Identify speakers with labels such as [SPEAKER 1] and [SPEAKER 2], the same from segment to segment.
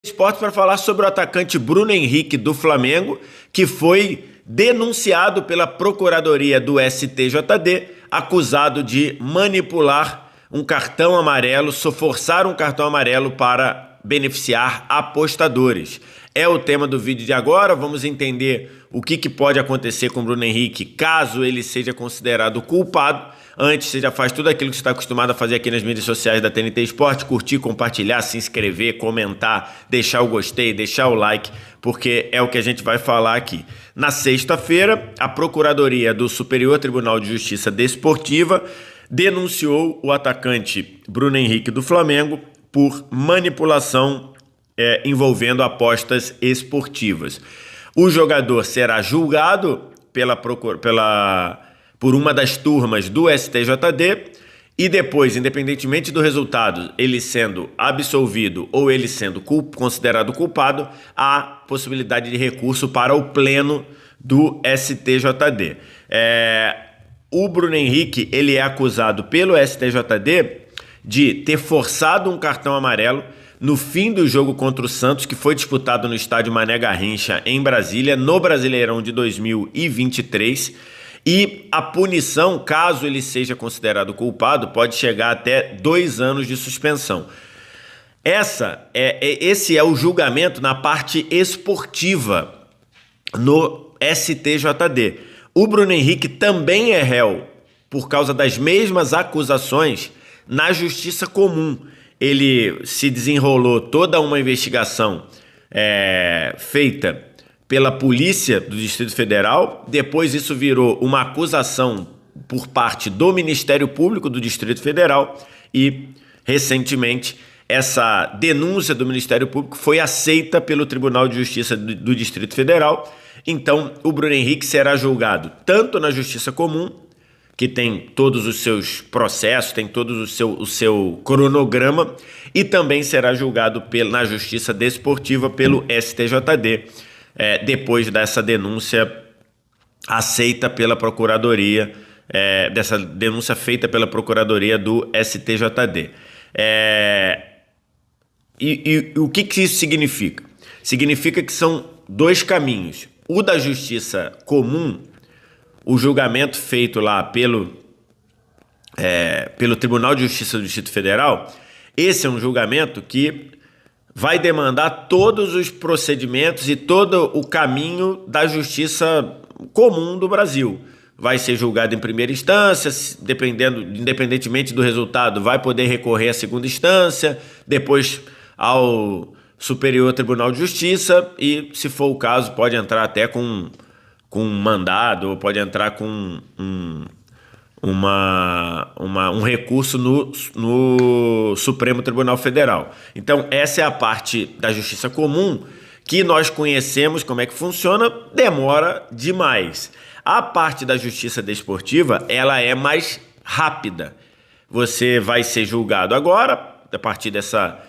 [SPEAKER 1] Esporte para falar sobre o atacante Bruno Henrique do Flamengo, que foi denunciado pela Procuradoria do STJD, acusado de manipular um cartão amarelo, forçar um cartão amarelo para beneficiar apostadores. É o tema do vídeo de agora. Vamos entender o que pode acontecer com o Bruno Henrique caso ele seja considerado culpado. Antes, você já faz tudo aquilo que você está acostumado a fazer aqui nas mídias sociais da TNT Esporte: curtir, compartilhar, se inscrever, comentar, deixar o gostei, deixar o like, porque é o que a gente vai falar aqui. Na sexta-feira, a Procuradoria do Superior Tribunal de Justiça Desportiva denunciou o atacante Bruno Henrique do Flamengo por manipulação envolvendo apostas esportivas. O jogador será julgado por uma das turmas do STJD e depois, independentemente do resultado, ele sendo absolvido ou ele sendo considerado culpado, há possibilidade de recurso para o pleno do STJD. O Bruno Henrique, ele é acusado pelo STJD de ter forçado um cartão amarelo no fim do jogo contra o Santos, que foi disputado no estádio Mané Garrincha, em Brasília, no Brasileirão de 2023. E a punição, caso ele seja considerado culpado, pode chegar até 2 anos de suspensão. Esse é o julgamento na parte esportiva no STJD. O Bruno Henrique também é réu por causa das mesmas acusações na Justiça Comum. Ele se desenrolou toda uma investigação feita pela Polícia do Distrito Federal. Depois isso virou uma acusação por parte do Ministério Público do Distrito Federal e, recentemente, essa denúncia do Ministério Público foi aceita pelo Tribunal de Justiça do Distrito Federal. Então, o Bruno Henrique será julgado tanto na Justiça Comum, que tem todos os seus processos, tem todo o seu cronograma, e também será julgado na Justiça Desportiva pelo STJD, depois dessa denúncia aceita pela Procuradoria, dessa denúncia feita pela Procuradoria do STJD. E o que isso significa? Significa que são 2 caminhos. O da Justiça Comum, o julgamento feito lá pelo Tribunal de Justiça do Distrito Federal, esse é um julgamento que vai demandar todos os procedimentos e todo o caminho da Justiça Comum do Brasil. Vai ser julgado em primeira instância, independentemente do resultado, vai poder recorrer à segunda instância, depois ao Superior Tribunal de Justiça e, se for o caso, pode entrar até com um mandado, ou pode entrar com um recurso no Supremo Tribunal Federal. Então, essa é a parte da Justiça Comum que nós conhecemos como é que funciona, demora demais. A parte da Justiça Desportiva, ela é mais rápida. Você vai ser julgado agora, a partir dessa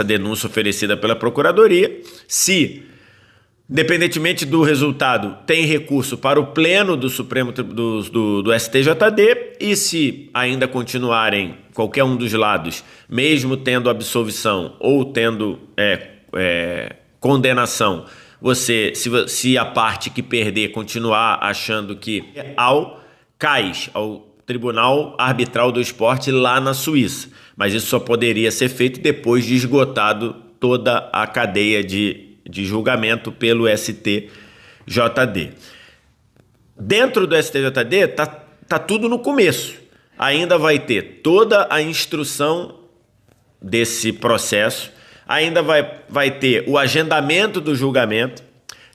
[SPEAKER 1] denúncia oferecida pela Procuradoria. Se, independentemente do resultado, tem recurso para o pleno do Supremo do STJD, e se ainda continuarem qualquer um dos lados, mesmo tendo absolvição ou tendo condenação, se a parte que perder continuar achando que ao CAIS, ao Tribunal Arbitral do Esporte lá na Suíça. Mas isso só poderia ser feito depois de esgotado toda a cadeia de julgamento pelo STJD. Dentro do STJD tá tudo no começo. Ainda vai ter toda a instrução desse processo, ainda vai ter o agendamento do julgamento.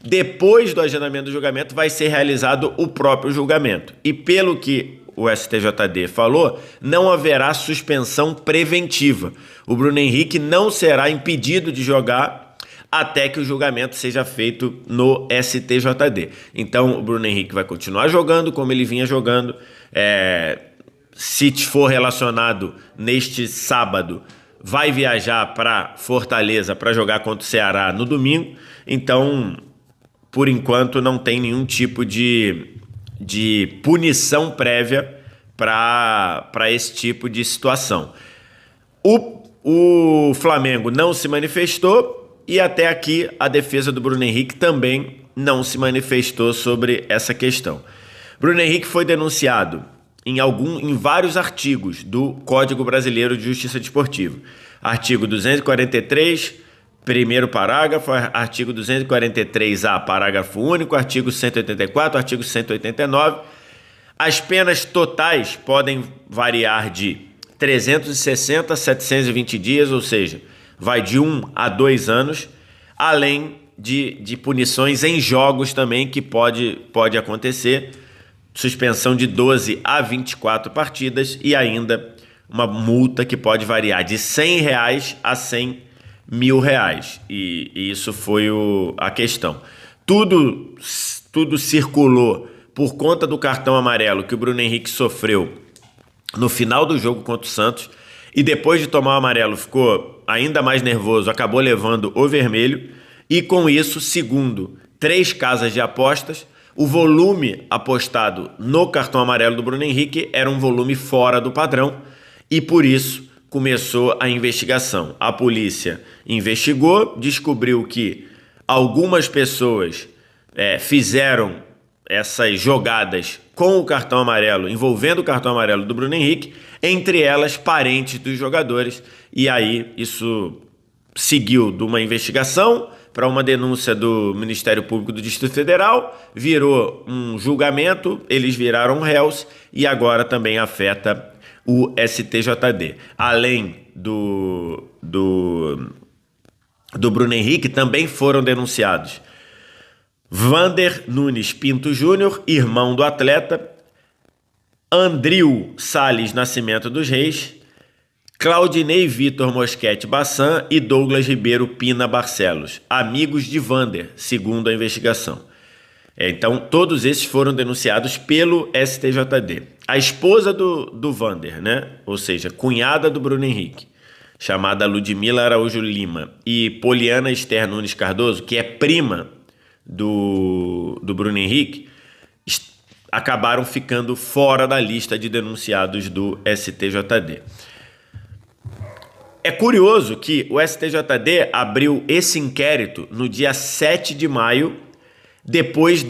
[SPEAKER 1] Depois do agendamento do julgamento vai ser realizado o próprio julgamento. E pelo que o STJD falou, não haverá suspensão preventiva. O Bruno Henrique não será impedido de jogar até que o julgamento seja feito no STJD. Então, o Bruno Henrique vai continuar jogando como ele vinha jogando. Se for relacionado neste sábado, vai viajar para Fortaleza para jogar contra o Ceará no domingo. Então, por enquanto, não tem nenhum tipo de punição prévia para esse tipo de situação. O Flamengo não se manifestou, e até aqui a defesa do Bruno Henrique também não se manifestou sobre essa questão. Bruno Henrique foi denunciado em vários artigos do Código Brasileiro de Justiça Desportiva. Artigo 243, primeiro parágrafo, artigo 243A, parágrafo único, artigo 184, artigo 189. As penas totais podem variar de 360 a 720 dias, ou seja, vai de 1 a 2 anos, além de punições em jogos também, que pode acontecer, suspensão de 12 a 24 partidas e ainda uma multa que pode variar de R$100 a R$100.000. E isso foi a questão. Tudo circulou por conta do cartão amarelo que o Bruno Henrique sofreu no final do jogo contra o Santos, e depois de tomar o amarelo ficou ainda mais nervoso, acabou levando o vermelho, e com isso, segundo 3 casas de apostas, o volume apostado no cartão amarelo do Bruno Henrique era um volume fora do padrão, e por isso começou a investigação. A polícia investigou, descobriu que algumas pessoas fizeram essas jogadas com o cartão amarelo, envolvendo o cartão amarelo do Bruno Henrique, entre elas parentes dos jogadores, e aí isso seguiu de uma investigação para uma denúncia do Ministério Público do Distrito Federal, virou um julgamento, eles viraram réus e agora também afeta o STJD. Além do Bruno Henrique, também foram denunciados Vander Nunes Pinto Júnior, irmão do atleta, Andril Salles Nascimento dos Reis, Claudinei Vitor Mosquete Bassan e Douglas Ribeiro Pina Barcelos, amigos de Vander, segundo a investigação. Então, todos esses foram denunciados pelo STJD. A esposa do Vander, né? Ou seja, cunhada do Bruno Henrique, chamada Ludmila Araújo Lima, e Poliana Esther Nunes Cardoso, que é prima do Bruno Henrique, acabaram ficando fora da lista de denunciados do STJD. É curioso que o STJD abriu esse inquérito no dia 7 de maio, depois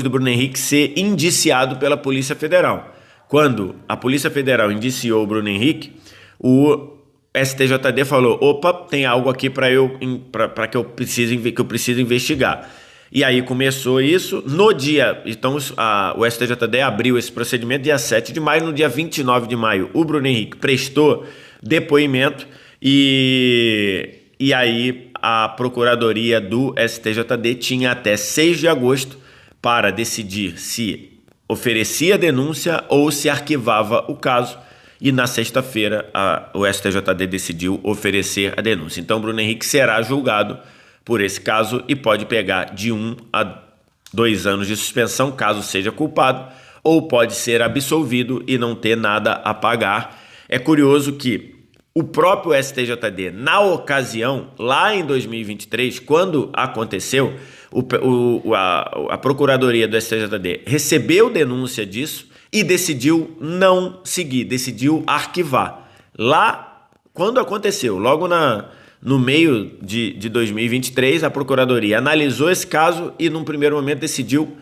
[SPEAKER 1] do Bruno Henrique ser indiciado pela Polícia Federal. Quando a Polícia Federal indiciou o Bruno Henrique, o STJD falou: opa, tem algo aqui que eu preciso investigar. E aí começou isso no dia... Então o STJD abriu esse procedimento dia 7 de maio. No dia 29 de maio, o Bruno Henrique prestou depoimento e aí a Procuradoria do STJD tinha até 6 de agosto para decidir se oferecia denúncia ou se arquivava o caso. E na sexta-feira o STJD decidiu oferecer a denúncia. Então Bruno Henrique será julgado por esse caso e pode pegar de 1 a 2 anos de suspensão, caso seja culpado, ou pode ser absolvido e não ter nada a pagar. É curioso que o próprio STJD, na ocasião, lá em 2023, quando aconteceu, a Procuradoria do STJD recebeu denúncia disso e decidiu não seguir, decidiu arquivar. Lá, quando aconteceu, logo no meio de 2023, a Procuradoria analisou esse caso e, num primeiro momento, decidiu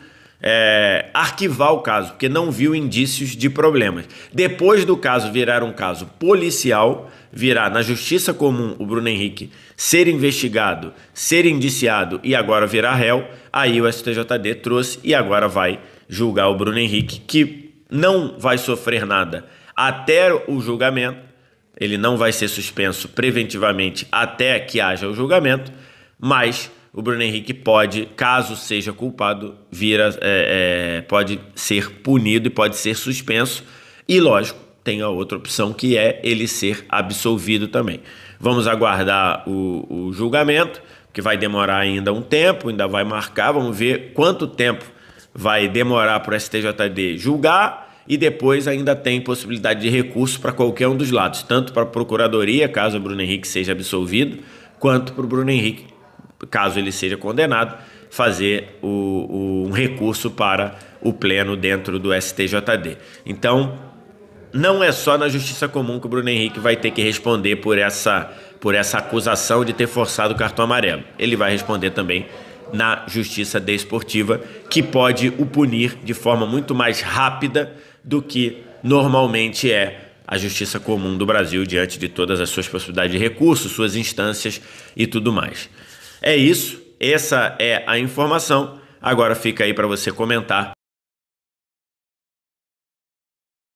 [SPEAKER 1] arquivar o caso, porque não viu indícios de problemas. Depois do caso virar um caso policial, virar na Justiça Comum o Bruno Henrique ser investigado, ser indiciado e agora virar réu, aí o STJD trouxe e agora vai julgar o Bruno Henrique, que não vai sofrer nada até o julgamento. Ele não vai ser suspenso preventivamente até que haja o julgamento, mas o Bruno Henrique pode, caso seja culpado, pode ser punido e pode ser suspenso. E, lógico, tem a outra opção, que é ele ser absolvido também. Vamos aguardar o julgamento, que vai demorar ainda um tempo, ainda vai marcar. Vamos ver quanto tempo vai demorar para o STJD julgar. E depois ainda tem possibilidade de recurso para qualquer um dos lados, tanto para a Procuradoria, caso o Bruno Henrique seja absolvido, quanto para o Bruno Henrique, caso ele seja condenado, fazer um recurso para o pleno dentro do STJD. Então, não é só na Justiça Comum que o Bruno Henrique vai ter que responder por essa por essa acusação de ter forçado o cartão amarelo. Ele vai responder também na Justiça Desportiva, que pode o punir de forma muito mais rápida do que normalmente é a Justiça Comum do Brasil, diante de todas as suas possibilidades de recurso, suas instâncias e tudo mais. É isso, essa é a informação. Agora fica aí para você comentar